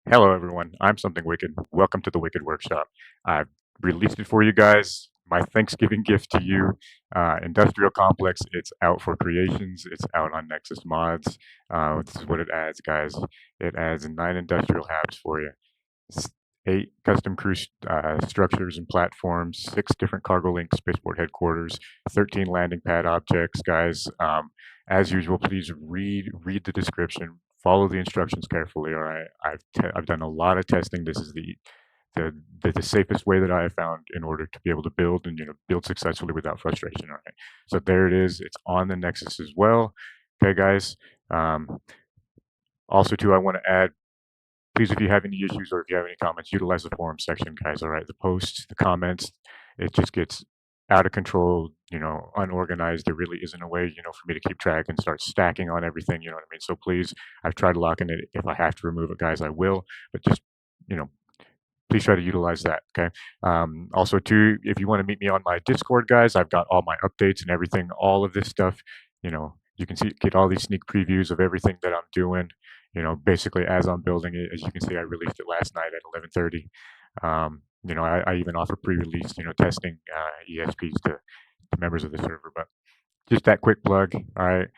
Hello, everyone. I'm Something Wicked. Welcome to the Wicked Workshop. I've released it for you guys. My Thanksgiving gift to you. Industrial Complex. It's out for creations. It's out on Nexus Mods. This is what it adds, guys. It adds 9 Industrial Habs for you. 8 custom cruise structures and platforms, 6 different cargo link spaceport headquarters, 13 landing pad objects, guys. As usual, please read the description, follow the instructions carefully. All right, I've done a lot of testing. This is the safest way that I have found in order to be able to build and build successfully without frustration. All right, so there it is. It's on the Nexus as well. Okay, guys. Also, too, I want to add. Please, if you have any issues or if you have any comments, utilize the forum section, guys. All right, the posts, the comments, it just gets out of control, unorganized. There really isn't a way, for me to keep track and start stacking on everything. You know what I mean? So please, I've tried locking it. If I have to remove it, guys, I will. But just, you know, please try to utilize that. Okay. Also, too, if you want to meet me on my Discord, guys, I've got all my updates and everything, all of this stuff. You can get all these sneak previews of everything that I'm doing. Basically as I'm building it. As you can see, I released it last night at 11:30. I even offer pre-release, testing ESPs to members of the server. But just that quick plug. All right.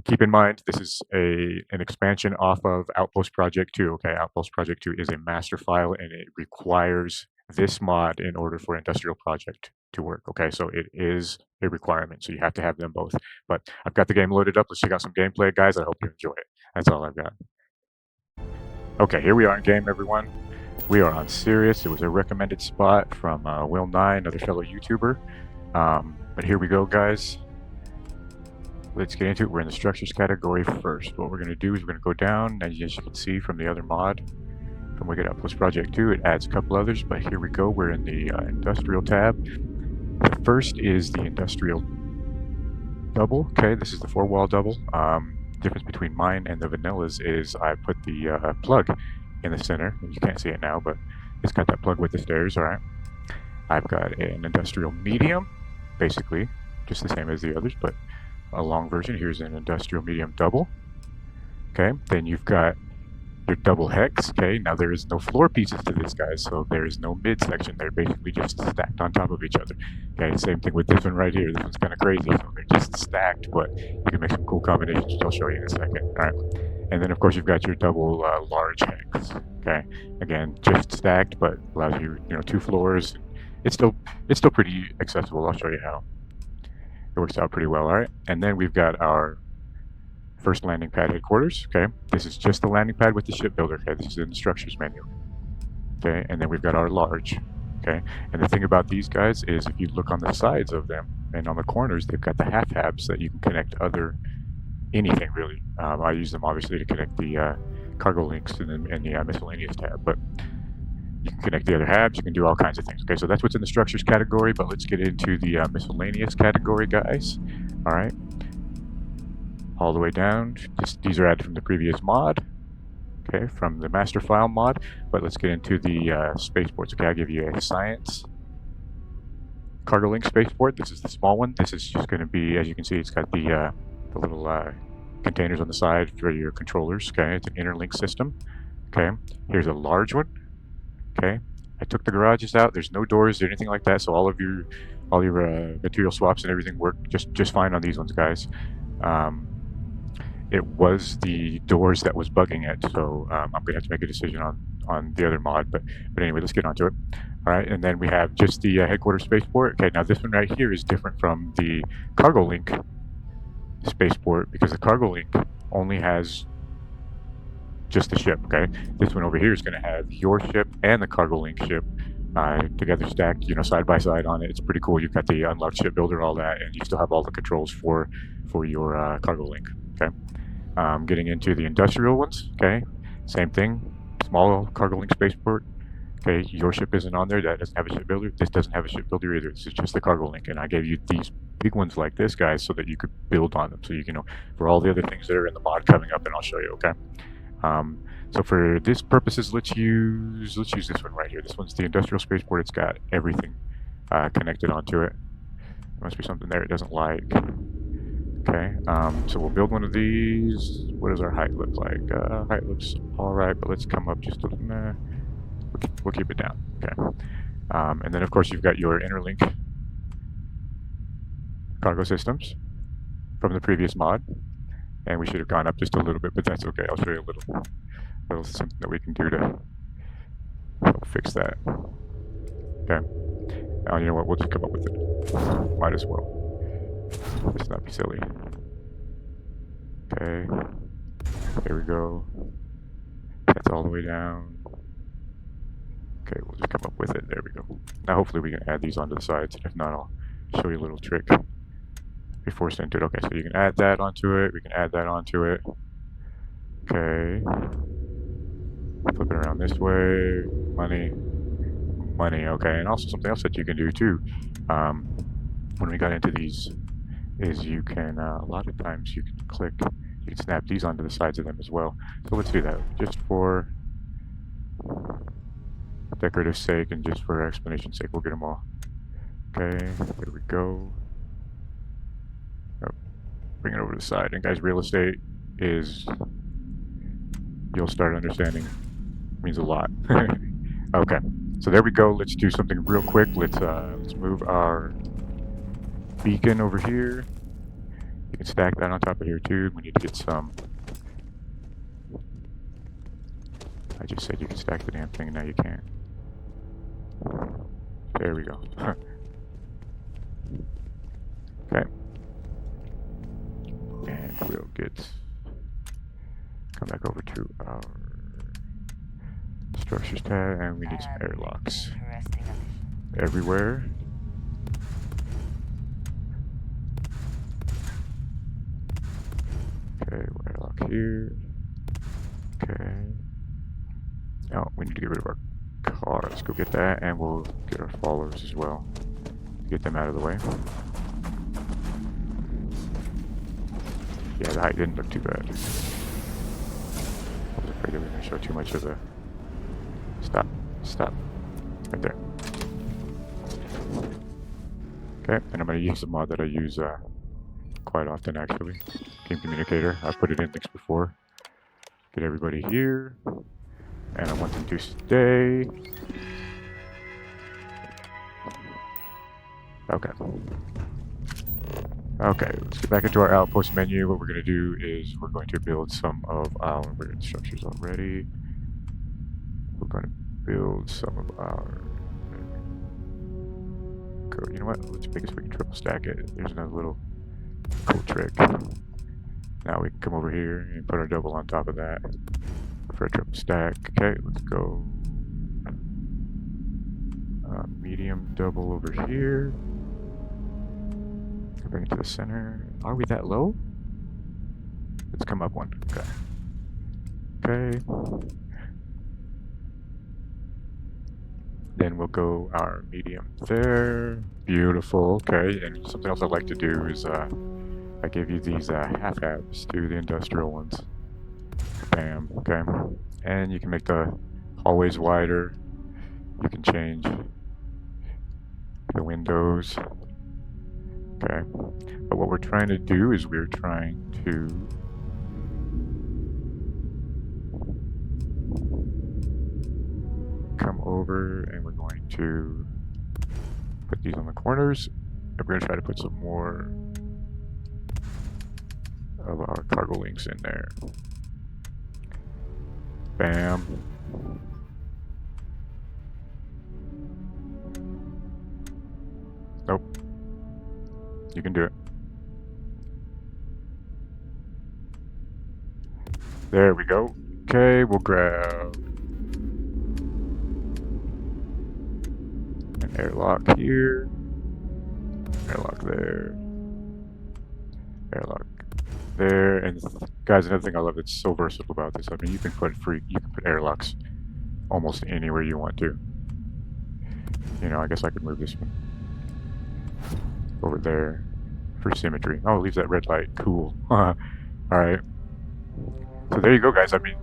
Keep in mind, this is an expansion off of Outpost Project 2. Okay, Outpost Project 2 is a master file, and it requires this mod in order for Industrial Project to work. Okay, so it is a requirement, so you have to have them both. But I've got the game loaded up. Let's check out some gameplay, guys. I hope you enjoy it. That's all I've got. Okay, here we are in game, everyone. We are on Sirius. It was a recommended spot from Will9, another fellow YouTuber. But here we go, guys. Let's get into it. We're in the structures category first. What we're going to do is we're going to go down, as you can see from the other mod, from Wicked Outpost Project 2. It adds a couple others, but here we go. We're in the industrial tab. The first is the industrial double. Okay, this is the 4-wall double. Difference between mine and the vanillas is I put the plug in the center. You can't see it now, but it's got that plug with the stairs. All right. I've got an industrial medium, basically just the same as the others, but a long version. Here's an industrial medium double. Okay, then you've got your double hex. Okay, now there is no floor pieces to this, guys, so there is no mid section. They're basically just stacked on top of each other. Okay, same thing with this one right here. This one's kind of crazy, so they're just stacked, but you can make some cool combinations, which I'll show you in a second. All right, and then of course you've got your double large hex. Okay, again, just stacked, but allows you, 2 floors. It's still pretty accessible. I'll show you how. It works out pretty well. All right, and then we've got our first landing pad headquarters. Okay, this is just the landing pad with the shipbuilder. Okay, this is in the structures menu. Okay, and then we've got our large. Okay, and the thing about these guys is if you look on the sides of them and on the corners, they've got the half habs that you can connect anything really. I use them obviously to connect the cargo links and the miscellaneous tab, but you can connect the other habs. You can do all kinds of things. Okay, so that's what's in the structures category, but let's get into the miscellaneous category, guys. All right, all the way down. These are added from the previous mod. Okay, from the master file mod. But let's get into the spaceports. Okay, I'll give you a science cargo link spaceport. This is the small one. This is just going to be, as you can see, it's got the little containers on the side for your controllers. Okay, it's an interlink system. Okay, here's a large one. Okay, I took the garages out. There's no doors or anything like that, so all your material swaps and everything work just fine on these ones, guys. It was the doors that was bugging it, so I'm gonna have to make a decision on the other mod. But anyway, let's get onto it. All right, and then we have just the headquarters spaceport. Okay, now this one right here is different from the cargo link spaceport because the cargo link only has just the ship. Okay, this one over here is going to have your ship and the cargo link ship together stacked, side by side on it. It's pretty cool. You've got the unlocked shipbuilder, all that, and you still have all the controls for your cargo link. Okay, getting into the industrial ones. Okay, same thing. Small cargo link spaceport. Okay, your ship isn't on there. That doesn't have a shipbuilder. This doesn't have a shipbuilder either. This is just the cargo link, and I gave you these big ones like this, guys, so that you could build on them. So you can, for all the other things that are in the mod coming up, and I'll show you. Okay. So for this purposes, let's use this one right here. This one's the industrial spaceport. It's got everything connected onto it. There must be something there it doesn't like. Okay, so we'll build one of these. What does our height look like? Height looks all right, but let's come up just a little. Nah, we'll keep it down. Okay, and then of course you've got your interlink cargo systems from the previous mod, and we should have gone up just a little bit, but that's okay. I'll show you a little something that we can do to help fix that. Okay, now you know what? We'll just come up with it. Might as well. Let's not be silly. Okay, there we go. That's all the way down. Okay, we'll just come up with it. There we go. Now hopefully we can add these onto the sides. If not, I'll show you a little trick before sending it. Okay, so you can add that onto it. We can add that onto it. Okay. Flip it around this way. Money. Money, okay. And also something else that you can do too, when we got into these, is you can, a lot of times you can snap these onto the sides of them as well. So let's do that, just for decorative sake and just for explanation's sake. We'll get them all. Okay, there we go. Oh, bring it over to the side. And guys, real estate is, you'll start understanding, means a lot. Okay, so there we go. Let's do something real quick. Let's move our beacon over here. You can stack that on top of here too. We need to get some. I just said you can stack the damn thing, now you can't. There we go. Okay. And we'll come back over to our structures tab, and we need some airlocks everywhere. Okay, airlock here. Okay. Oh, we need to get rid of our car. Let's go get that, and we'll get our followers as well. Get them out of the way. Yeah, the height didn't look too bad. I was afraid they were going to show too much of the... Stop. Right there. Okay, and I'm going to use a mod that I use quite often actually. Game Communicator. I put it in links before. Get everybody here. And I want them to stay. Okay. Okay, let's get back into our outpost menu. What we're going to do is we're going to build some of our... We're in structures already. We're going to build some of our... You know what? Let's make it so we can triple stack it. There's another little cool trick. Now we can come over here and put our double on top of that for a triple stack. Okay, let's go. Medium double over here. Bring it to the center. Are we that low? Let's come up one. Okay. Then we'll go our medium there. Beautiful. Okay. And something else I like to do is I give you these half halves to the industrial ones. Bam. Okay. And you can make the hallways wider. You can change the windows. Okay. But what we're trying to do is we're trying to come over and we're going to put these on the corners, and we're going to try to put some more of our cargo links in there. Bam. Nope. You can do it. There we go. Okay, we'll grab an airlock here, airlock there, airlock there, and guys, another thing I love that's so versatile about this, I mean, you can put airlocks almost anywhere you want to. You know, I guess I could move this one over there for symmetry. Oh, it leaves that red light. Cool. Alright. So there you go, guys. I mean,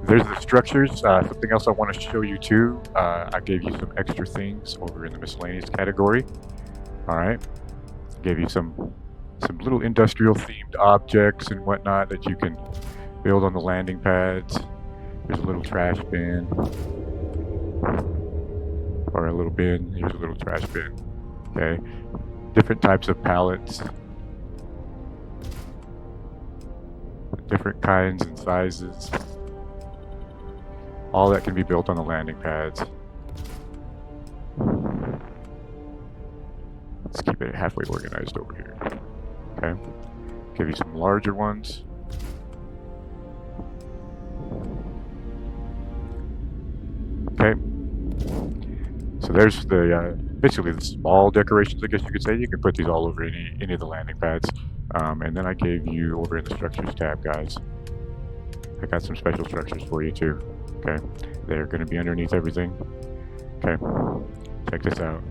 there's the structures. Something else I want to show you too. I gave you some extra things over in the miscellaneous category. Alright. Gave you some some little industrial themed objects and whatnot that you can build on the landing pads. There's a little trash bin, or a little bin. Here's a little trash bin. Okay, different types of pallets, different kinds and sizes. All that can be built on the landing pads. Let's keep it halfway organized over here. Okay, give you some larger ones. Okay, so there's the basically the small decorations, I guess you could say. You can put these all over any of the landing pads. And then I gave you over in the structures tab, guys, I got some special structures for you too. Okay, they're going to be underneath everything. Okay, check this out.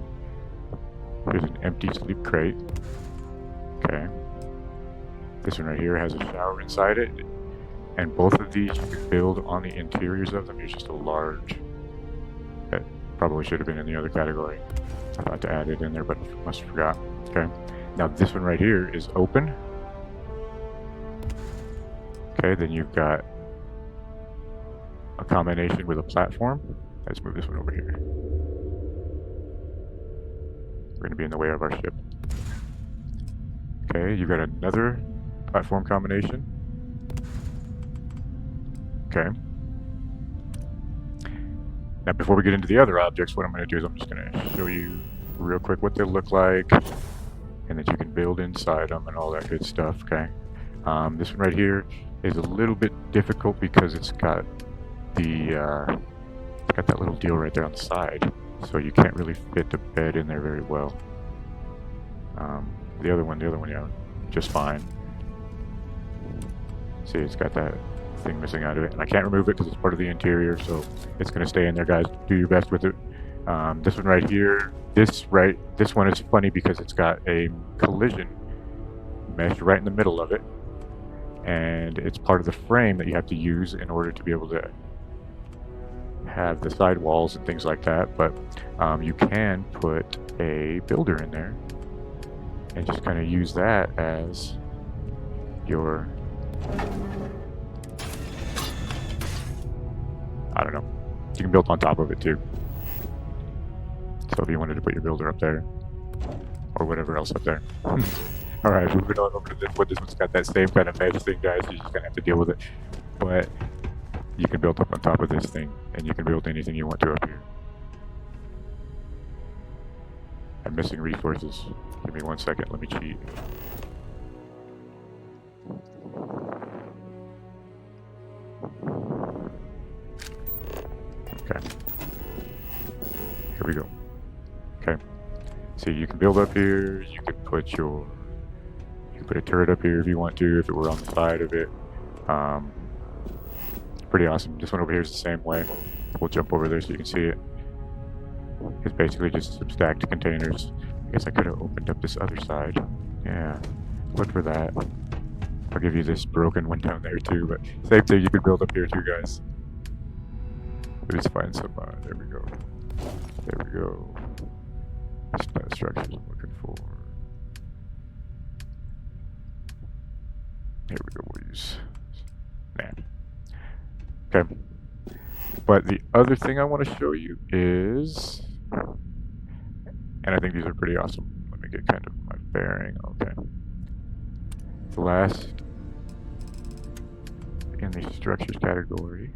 Here's an empty sleep crate. Okay, this one right here has a shower inside it, and both of these you can build on the interiors of them. Here's just a large. That probably should have been in the other category. I thought to add it in there, but must have forgot. Okay, now this one right here is open. Okay, then you've got a combination with a platform. Let's move this one over here. We're going to be in the way of our ship. Okay, you've got another platform combination. Okay. Now, before we get into the other objects, what I'm going to do is I'm just going to show you real quick what they look like, and that you can build inside them and all that good stuff. Okay. This one right here is a little bit difficult because it's got the that little deal right there on the side, so you can't really fit the bed in there very well. The other one, yeah, just fine. See, it's got that thing missing out of it, and I can't remove it because it's part of the interior, so it's going to stay in there, guys. Do your best with it. This one right here, this one is funny because it's got a collision mesh right in the middle of it, and it's part of the frame that you have to use in order to be able to have the side walls and things like that. But you can put a builder in there and just kind of use that as your, I don't know, you can build on top of it too. So if you wanted to put your builder up there or whatever else up there. All right, moving on over to this one. This one's got that same kind of mesh thing, guys. You're just gonna have to deal with it, but you can build up on top of this thing, and you can build anything you want to up here. I'm missing resources. Give me 1 second. Let me cheat. Okay. Here we go. Okay. See, you can build up here. You can put a turret up here if you want to, if it were on the side of it. Pretty awesome. This one over here is the same way. We'll jump over there so you can see it. It's basically just some stacked containers. I guess I could have opened up this other side. Yeah, look for that. I'll give you this broken one down there too, but same thing, you could build up here too, guys. Let's find some, there we go. There we go. That's not structures I'm looking for. Here we go, we'll use, Okay. But the other thing I want to show you is, and I think these are pretty awesome. Let me get kind of my bearing. Okay. The last in the structures category.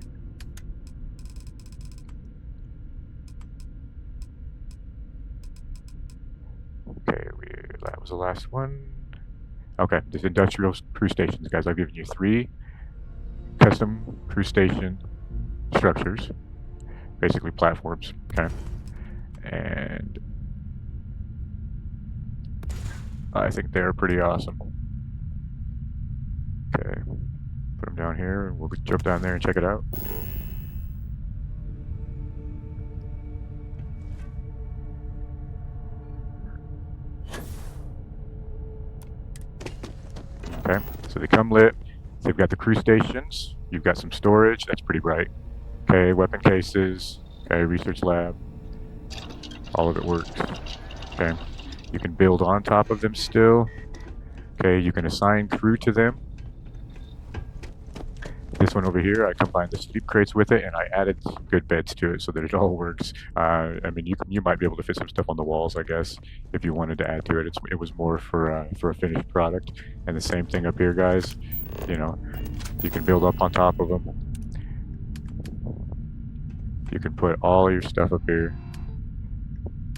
Okay, that was the last one. Okay, this industrial crew stations, guys. I've given you 3 custom crew station structures, basically platforms. Okay, and I think they're pretty awesome. Okay, put them down here, and we'll jump down there and check it out. Okay, so they come lit. They've got the crew stations. You've got some storage. That's pretty bright. Okay, weapon cases. Okay, research lab. All of it works. Okay, you can build on top of them still. Okay, you can assign crew to them. This one over here, I combined the sleep crates with it, and I added good beds to it so that it all works. I mean, you might be able to fit some stuff on the walls, I guess, if you wanted to add to it. It was more for a finished product. And the same thing up here, guys. You know, you can build up on top of them. You can put all your stuff up here.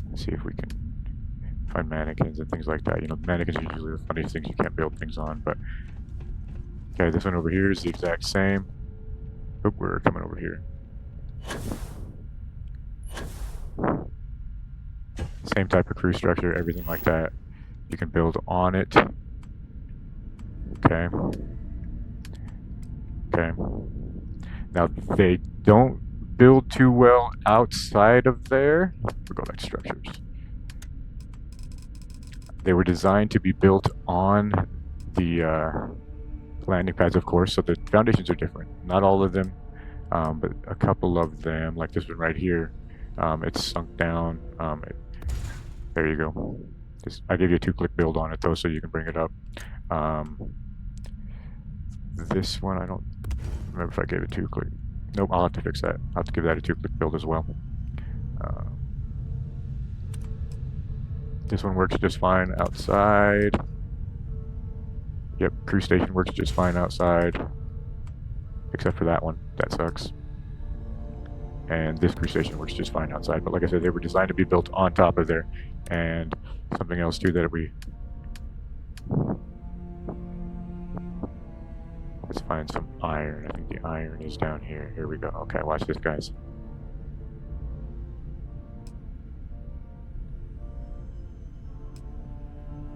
Let's see if we can find mannequins and things like that. You know, mannequins are usually the funniest things you can't build things on, but okay, this one over here is the exact same. Oh, we're coming over here. Same type of crew structure, everything like that. You can build on it. Okay. Okay. Now, they don't build too well outside of there. We'll go back to structures. They were designed to be built on the landing pads, of course, so the foundations are different. Not all of them, but a couple of them, like this one right here, it's sunk down. There you go. I give you a 2-click build on it though, so you can bring it up. This one, I don't remember if I gave it 2-click. Nope, I'll have to fix that. I'll have to give that a 2-click build as well. This one works just fine outside. Yep, crew station works just fine outside. Except for that one. That sucks. And this crew station works just fine outside. But like I said, they were designed to be built on top of there. And something else too that we... Let's find some iron. I think the iron is down here. Here we go. Okay, watch this, guys.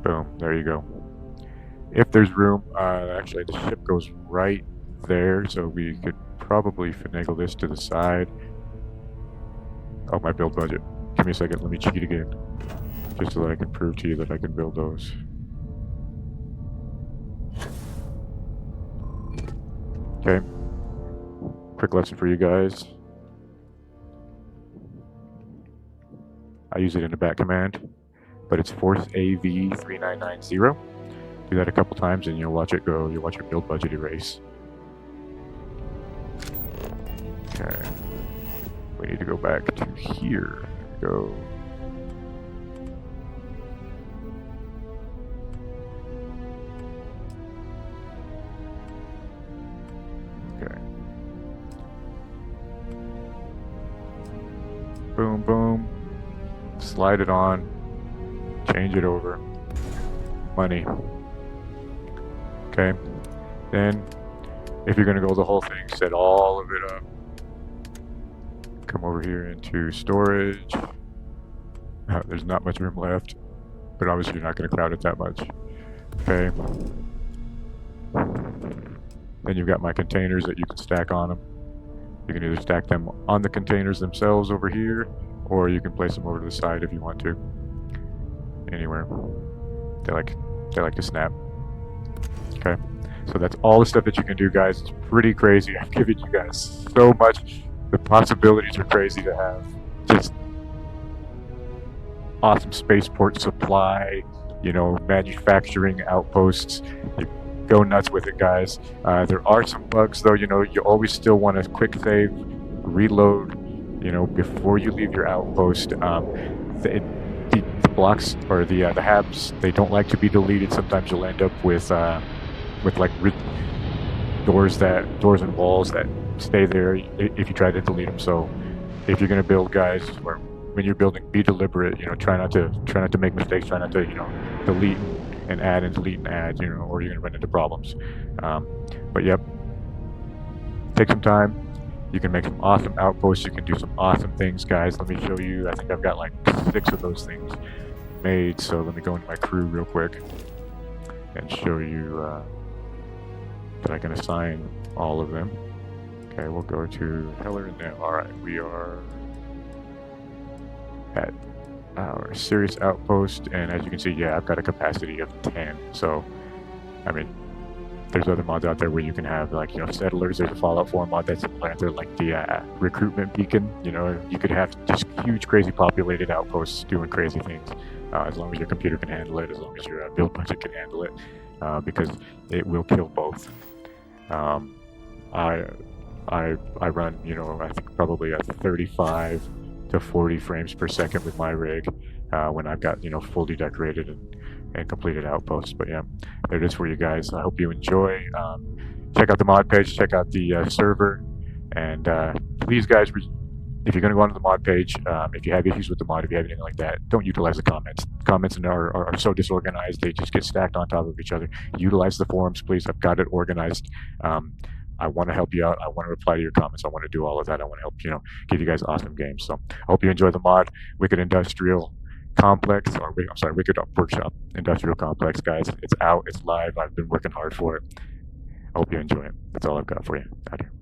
Boom, there you go. If there's room, actually the ship goes right there, so we could probably finagle this to the side. Oh, my build budget. Give me a second, let me cheat again. Just so that I can prove to you that I can build those. Okay. Quick lesson for you guys. I use it in the back command, but it's Force AV3990. Do that a couple times and you'll watch it go. You'll watch your build budget erase. Okay. We need to go back to here. There we go. Okay. Boom, boom. Slide it on. Change it over. Money. Okay. Then, if you're going to go the whole thing, set all of it up. Come over here into storage. There's not much room left, but obviously you're not going to crowd it that much. Okay. Then you've got my containers that you can stack on them. You can either stack them on the containers themselves over here, or you can place them over to the side if you want to. Anywhere. They like to snap. Okay. So that's all the stuff that you can do, guys. It's pretty crazy. I've given you guys so much. The possibilities are crazy to have. Just awesome spaceport supply, you know, manufacturing outposts. You go nuts with it, guys. There are some bugs, though. You know, you always still want to quick save, reload, you know, before you leave your outpost. The blocks or the habs, they don't like to be deleted. Sometimes you'll end up with like doors and walls that stay there if you try to delete them. So if you're going to build, guys, or when you're building, be deliberate. You know, try not to make mistakes. Try not to, you know, delete and add and delete and add, you know, or you're going to run into problems. But yep, take some time. You can make some awesome outposts. You can do some awesome things, guys. Let me show you. I think I've got like 6 of those things made. So let me go into my crew real quick and show you that I can assign all of them. Okay, we'll go to Heller and then. All right, we are at our Sirius outpost, and as you can see, yeah, I've got a capacity of 10. So, I mean, there's other mods out there where you can have, like, you know, settlers. There's a Fallout 4 mod that's out there, like the recruitment beacon. You know, you could have just huge, crazy populated outposts doing crazy things, as long as your computer can handle it, as long as your build budget can handle it. because it will kill both. Um, I I run, you know, I think probably at 35 to 40 frames per second with my rig when I've got, you know, fully decorated and completed outposts. But yeah, there it is for you guys. I hope you enjoy. Check out the mod page, check out the server, and please, guys, if you're going to go onto the mod page, if you have issues with the mod, if you have anything like that, don't utilize the comments. Comments are so disorganized; they just get stacked on top of each other. Utilize the forums, please. I've got it organized. I want to help you out. I want to reply to your comments. I want to do all of that. I want to help, you know, give you guys awesome games. So I hope you enjoy the mod. Wicked Industrial Complex, or I'm sorry, Wicked Workshop Industrial Complex, guys. It's out. It's live. I've been working hard for it. I hope you enjoy it. That's all I've got for you out here.